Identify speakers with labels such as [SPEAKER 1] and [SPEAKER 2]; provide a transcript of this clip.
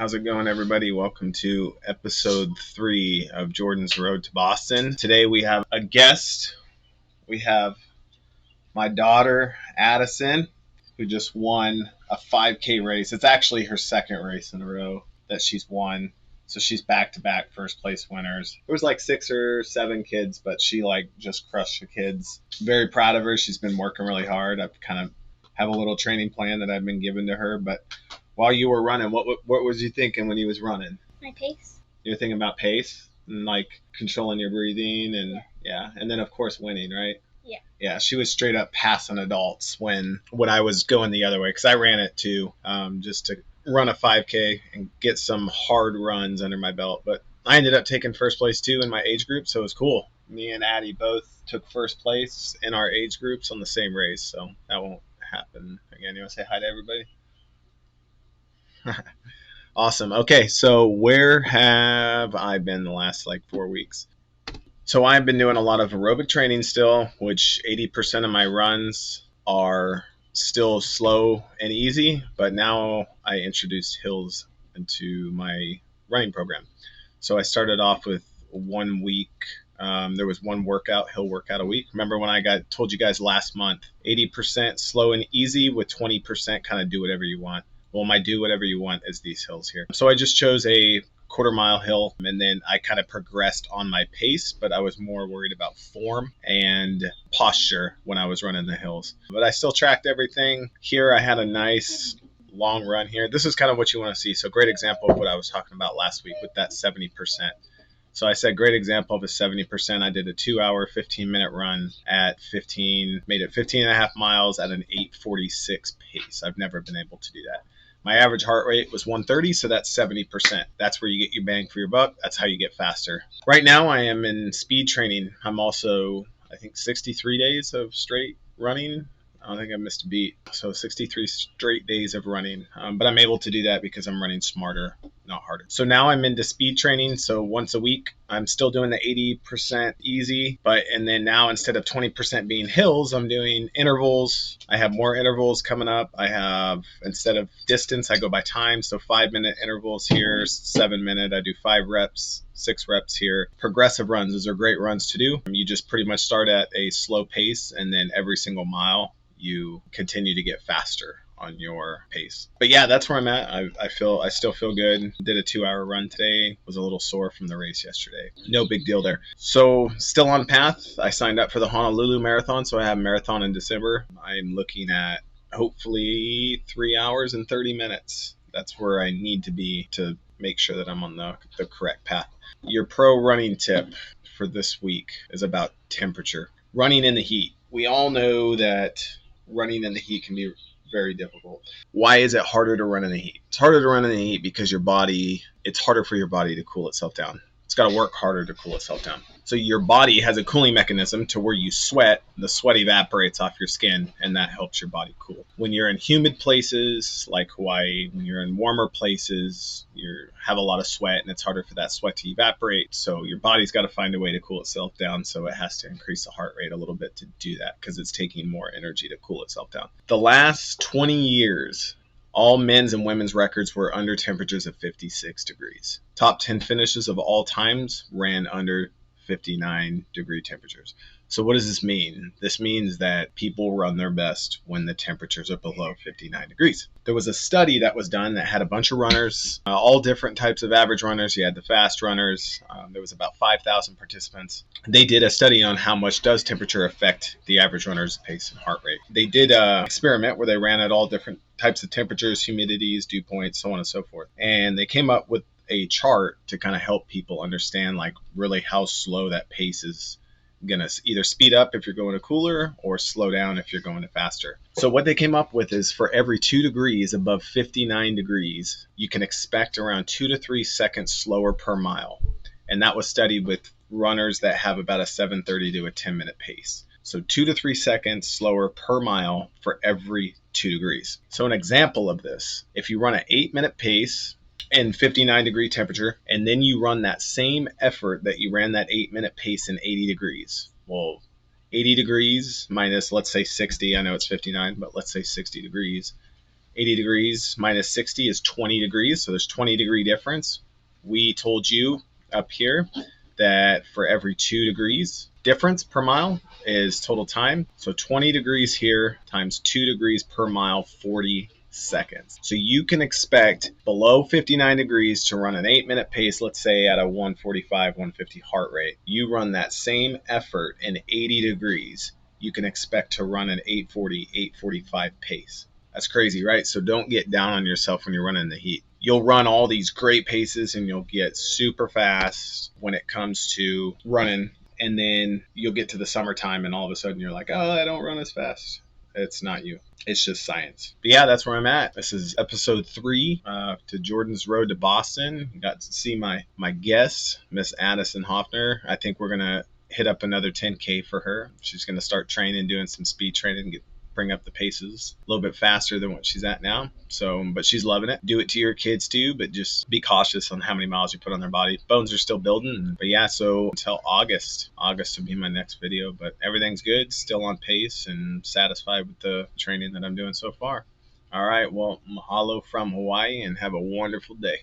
[SPEAKER 1] How's it going, everybody? Welcome to episode 3 of Jordan's Road to Boston. Today we have a guest. We have my daughter, Addison, who just won a 5K race. It's actually her second race in a row that she's won. So she's back-to-back first place winners. There was like 6 or 7 kids, but she just crushed the kids. Very proud of her. She's been working really hard. I've kind of have a little training plan that I've been given to her, but while you were running, what was you thinking when you was running?
[SPEAKER 2] My pace.
[SPEAKER 1] You were thinking about pace and like controlling your breathing and and then of course winning, right?
[SPEAKER 2] Yeah.
[SPEAKER 1] Yeah, she was straight up passing adults when I was going the other way because I ran it too, just to run a 5K and get some hard runs under my belt. But I ended up taking first place too in my age group, so it was cool. Me and Addie both took first place in our age groups on the same race, so that won't happen again. You want to say hi to everybody? Awesome. Okay, so where have I been the last 4 weeks? So I've been doing a lot of aerobic training still, which 80% of my runs are still slow and easy, but now I introduced hills into my running program. So I started off with 1 week. There was one hill workout a week. Remember when I told you guys last month, 80% slow and easy with 20% kind of do whatever you want. Well, my do whatever you want is these hills here. So I just chose a quarter-mile hill, and then I kind of progressed on my pace, but I was more worried about form and posture when I was running the hills. But I still tracked everything. Here I had a nice long run here. This is kind of what you want to see. So great example of what I was talking about last week with that 70%. So I said great example of a 70%. I did a 2-hour, 15-minute run made it 15 and a half miles at an 8:46 pace. I've never been able to do that. My average heart rate was 130, so that's 70%. That's where you get your bang for your buck. That's how you get faster. Right now, I am in speed training. I'm also, I think, 63 days of straight running. I don't think I missed a beat. So 63 straight days of running. But I'm able to do that because I'm running smarter, not harder. So now I'm into speed training. So once a week, I'm still doing the 80% easy. And then now instead of 20% being hills, I'm doing intervals. I have more intervals coming up. Instead of distance, I go by time. So 5-minute intervals here, 7-minute. I do 5 reps. 6 reps here. Progressive runs. Those are great runs to do. You just pretty much start at a slow pace, and then every single mile you continue to get faster on your pace. But yeah, that's where I'm at. I still feel good. Did a 2-hour run today. Was a little sore from the race yesterday. No big deal there. So still on path. I signed up for the Honolulu Marathon, so I have a marathon in December. I'm looking at hopefully 3 hours and 30 minutes. That's where I need to be to make sure that I'm on the correct path. Your pro running tip for this week is about temperature. Running in the heat. We all know that running in the heat can be very difficult. Why is it harder to run in the heat? It's harder to run in the heat because it's harder for your body to cool itself down. It's got to work harder to cool itself down. So your body has a cooling mechanism to where you sweat, the sweat evaporates off your skin, and that helps your body cool. When you're in humid places like Hawaii, when you're in warmer places, you have a lot of sweat, and it's harder for that sweat to evaporate. So your body's got to find a way to cool itself down, so it has to increase the heart rate a little bit to do that because it's taking more energy to cool itself down. The last 20 years, all men's and women's records were under temperatures of 56 degrees. Top 10 finishes of all times ran under 59-degree temperatures. So what does this mean? This means that people run their best when the temperatures are below 59 degrees. There was a study that was done that had a bunch of runners, all different types of average runners. You had the fast runners. There was about 5,000 participants. They did a study on how much does temperature affect the average runner's pace and heart rate. They did an experiment where they ran at all different types of temperatures, humidities, dew points, so on and so forth. And they came up with a chart to kind of help people understand really how slow that pace is going to either speed up if you're going to cooler or slow down if you're going to faster. So what they came up with is for every 2 degrees above 59 degrees, you can expect around 2 to 3 seconds slower per mile. And that was studied with runners that have about a 7:30 to a 10-minute pace. So 2 to 3 seconds slower per mile for every 2 degrees. So an example of this, if you run an 8-minute pace in 59-degree temperature, and then you run that same effort that you ran that 8-minute pace in 80 degrees. Well, 80 degrees minus, let's say 60, I know it's 59, but let's say 60 degrees 80 degrees minus 60 is 20 degrees. So there's 20-degree difference. We told you up here that for every 2 degrees difference per mile is total time. So 20 degrees here times 2 degrees per mile, 40 seconds. So you can expect below 59 degrees to run an 8-minute pace, let's say at a 145, 150 heart rate. You run that same effort in 80 degrees, you can expect to run an 840, 845 pace. That's crazy, right? So don't get down on yourself when you're running the heat. You'll run all these great paces and you'll get super fast when it comes to running. And then you'll get to the summertime and all of a sudden you're like, oh, I don't run as fast. It's not you. It's just science. But yeah, that's where I'm at. This is episode 3 to Jordan's Road to Boston. Got to see my guest, Miss Addison Hoffner. I think we're going to hit up another 10K for her. She's going to start training, doing some speed training, bring up the paces a little bit faster than what she's at now. So, but she's loving it. Do it to your kids too, but just be cautious on how many miles you put on their body. Bones are still building. But yeah, so until August will be my next video, but everything's good, still on pace and satisfied with the training that I'm doing so far. All right, well, mahalo from Hawaii and have a wonderful day.